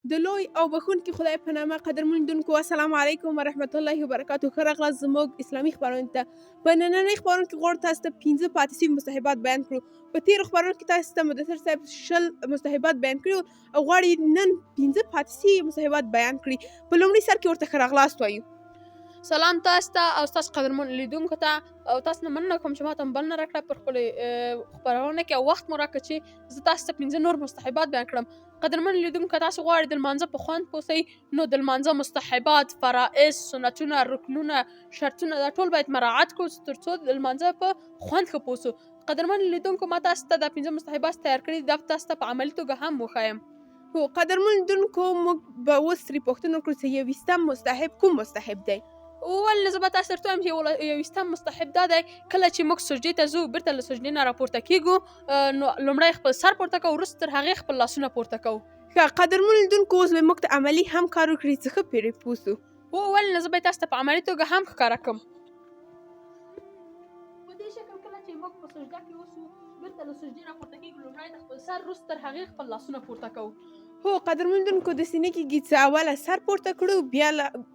د لوی او بخښونکي خدای په نامه قدرمنونکو السلام علیکم ورحمت الله وبرکاتو. ښه راغلاست زموږ اسلامي خپرونې ته. په نننۍ خپرونه کې غواړو تاسو ته 15 پاتې سوي مستحبات بیان کړو. په تېرو خپرونو کې تاسو ته مدثر صاحب 20 مستحبات بیان کړي او غواړي نن 15 پاتې سوي مستحبات بیان کړي. په لومړي سر کې ورته ښه راغلاست وایو. سلام تاسو ته او تاسو قدرمن لیدونکو ته او تاسو نه مننه کوم چې ماته بلنه راکړه پر خپلې خپرونه کې او وخت مو راکړه چې زه تاسو ته 15 نور مستحبات بیان کړم. قدرمن لیدونکو تاسو غواړئ د لمانځه په خوند پوسئ نو د لمانځه مستحبات، فرائض، سنتونه، رکنونه، شرطونه دا ټول باید مراعات کړو تر څو د لمانځه په خوند ښه پوه سو. قدرمن لیدونکو ما تاسو ته دا 15 مستحبات تیار کړي دا تاسو ته په عملي توګه هم وښایم. هو قدرمن لیدونکو موږ به اوس ترې پوښتنه وکړو چې 20 مستحب کوم مستحب دی؟ ولې زه به تاسو ته درته وایم چې 20 مستحب دا دی کله چې موږ سجدې ته ځو بیرته له سجدې نه راپورته کیږو نو لومړی خپل سر پورته کوو وروسته تر هغې خپل لاسونه پورته کوو. ښه قدرمن لیدونکو اوس به موږ ته عملي هم کار وکړي چې ښه پرې پوه سو. ولې نه زه به تاسو ته په عملي توګه هم ښکاره کړم. په دې شکل کله چې موږ په سجده کې اوسو بیرته له سجدې راپورته کیږو لومړی د خپل سر وروسته تر هغې خپل لاسونه پورته کوو. هو قدرمن لیدونکو داسې نه کېږي چې اوله سر پورته کړو بیا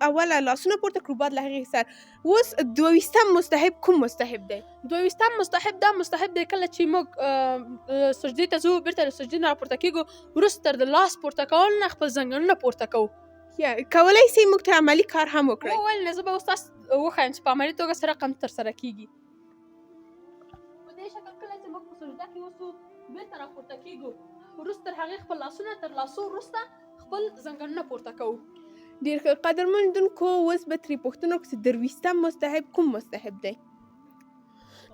اوله لاسونه پورته کړو بعد له هغې سر. اوس 22 مستحب کوم مستحب دی؟ 22 مستحب دا مستحب دی کله چې موږ سجدې ته ځو بیرته له سجدې نه راپورته کیږو وروسته تر د لاس پورته کولو نه خپل زنګنونه پورته کوو. کولی سئ موږ ته عملي کار هم وکړئ. ولې نه زه به اوس تاسو وښایم چې په عملي توګه سره رقم ترسره کیږي. په دې شکل کله چې موږ په سجده کې اوسو بیرته راپورته کیږو وروسته تر هغې خپل لاسونه تر لاسو وروسته خپل زنګنونه پورته کوو. ډېر ښه قدرمن لیدونکو اوس به ترې پوښتنه وکړو چې 23 مستحب کوم مستحب دی؟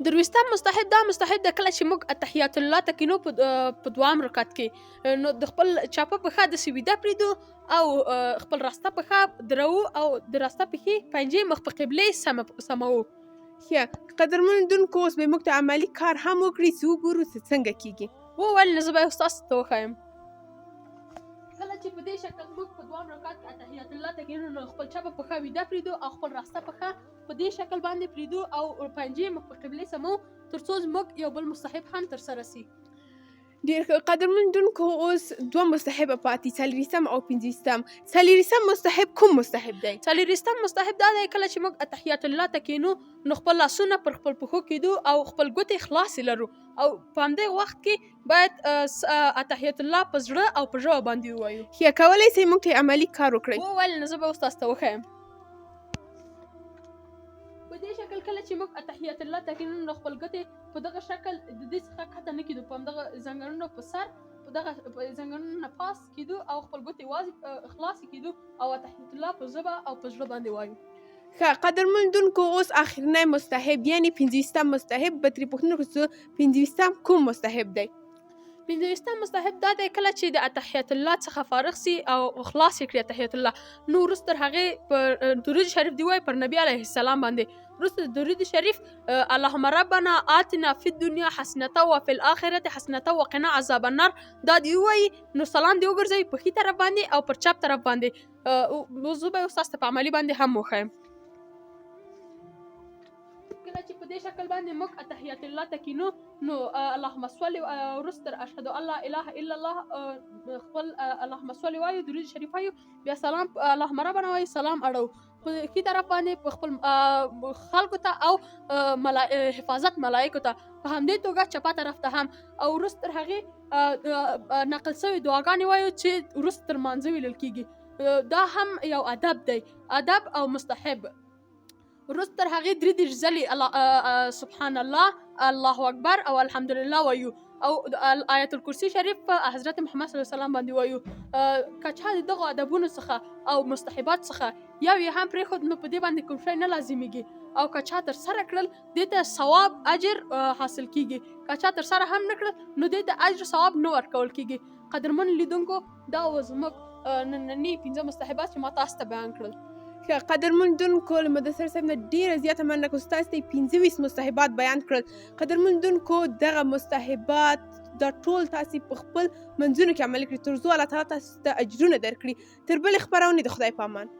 23 مستحب دا مستحب دی کله چې موږ اتحیات الله ته کینو په دوام رکعت کې نو د خپل چاپه پښه داسې ویده پرېږدو او خپل راسته پښه درو او د راسته پښې پنجې مخ په قبلې سموو. ښه قدرمن لیدونکو اوس به موږ ته عملي کار هم وکړي چې وګورو چې څنګه کیږي. ولې نه زه به اوس تاسو ته وښایم. کله چې په دې شکل موږ په دوام رکعت کې اتحیات الله ته کینو نو خپل چپه پښه ویده پرېږدو او خپل راسته پښه په دې شکل باندې پرېږدو او پنجې مخ په قبلې سمو تر څو زموږ یو بل مستحب هم ترسره سي. ډېر ښه قدرمن لیدونکو اوس 2 مستحبه پاتې 40 او 50. 40 مستحب کوم مستحب دی؟ 40 مستحب دا دی کله چې موږ اتحیات الله ته کینو نو خپل لاسونه پر خپل پښو کېدو او خپل ګوتې خلاصې لرو او په همدې وخت کې باید اتحیات الله په زړه او په ژبه باندې ووایو. کولی سئ موږ ته عملي کار وکړئ. ولې نه زه به اوس تاسو ته وښایم. په دې شکل کله چې موږ اتحیات الله ته کینو نو خپل ګوتې په دغه شکل د دې څخه کښته نه کېدو په همدغه زنګنونو په سر په دغه زنګنونو نه پاس کېدو او خپل ګوتې واضح خلاصې کېدو او اتحیات الله په ژبه او په زړه باندې وایو. ښه قدرمن لیدونکو اوس اخرنی مستحب یعنی 50 مستحب به ترې پوښتنه وکړو چې 50 کوم مستحب دی؟ 50 مستحب دا دی کله چې د اتحیات الله څخه فارغ سي او خلاص یې کړي اتحیات الله نو وروسته تر هغې پر درود شریف دی وایي پر نبي علیه السلام باندې وروسته د درود شریف اللهم ربنا آتنا فی الدنیا حسنة وفي الآخرة حسنة وقنا عذاب النار دا دی وایي نو سلام دی وګرځوي په ښي طرف باندې او پر چپ طرف باندې. زه به اوس تاسو ته په عملي باندې هم وښایم. کله چې په دې شکل باندې موږ اتحیات الله ته کینو نو اللهم صل وروسته تر اشهد ان لا اله الا الله خپل اللهم صل وایو درود شریف وایو بیا سلام اللهم ربنا وایو سلام اړو په ښي طرف باندې په خپل خلکو ته او حفاظت ملایکو ته په همدې توګه چپه طرف ته هم او وروسته تر هغې نقل سوي دعاګانې وایو چې وروسته تر لمانځه ویلل کیږي. دا هم یو ادب دی ادب او مستحب. وروسته تر هغې 33 ځلې سبحان الله الله اکبر او الحمدلله وایو او آیت الکرسي شریف په حضرت محمد صلی الله علیه وسلم باندې وایو. که چا د دغو ادبونو څخه او مستحبات څخه یو یې هم پرېښود نو په دې باندې کوم شی نه لازمیږي او که چا ترسره کړل دې ته ثواب اجر حاصل کیږي. که چا ترسره هم نه کړل نو دې ته اجر ثواب نه ورکول کیږي. قدرمن لیدونکو دا زموږ ننني 15 مستحبات چې ما تاسو ته بیان کړل. قدرمن لیدونکو له مدثر صاحب نه ډېره زیاته مننه کوم ستاسو ته 25 مستحبات بیان کړل. قدرمن لیدونکو دغه مستحبات دا ټول تاسو په خپل منځونو کې عملي کړئ تر څو الله تعالی تاسو ته اجرونه درکړي. تر بلې خپرونې د خدای په امان.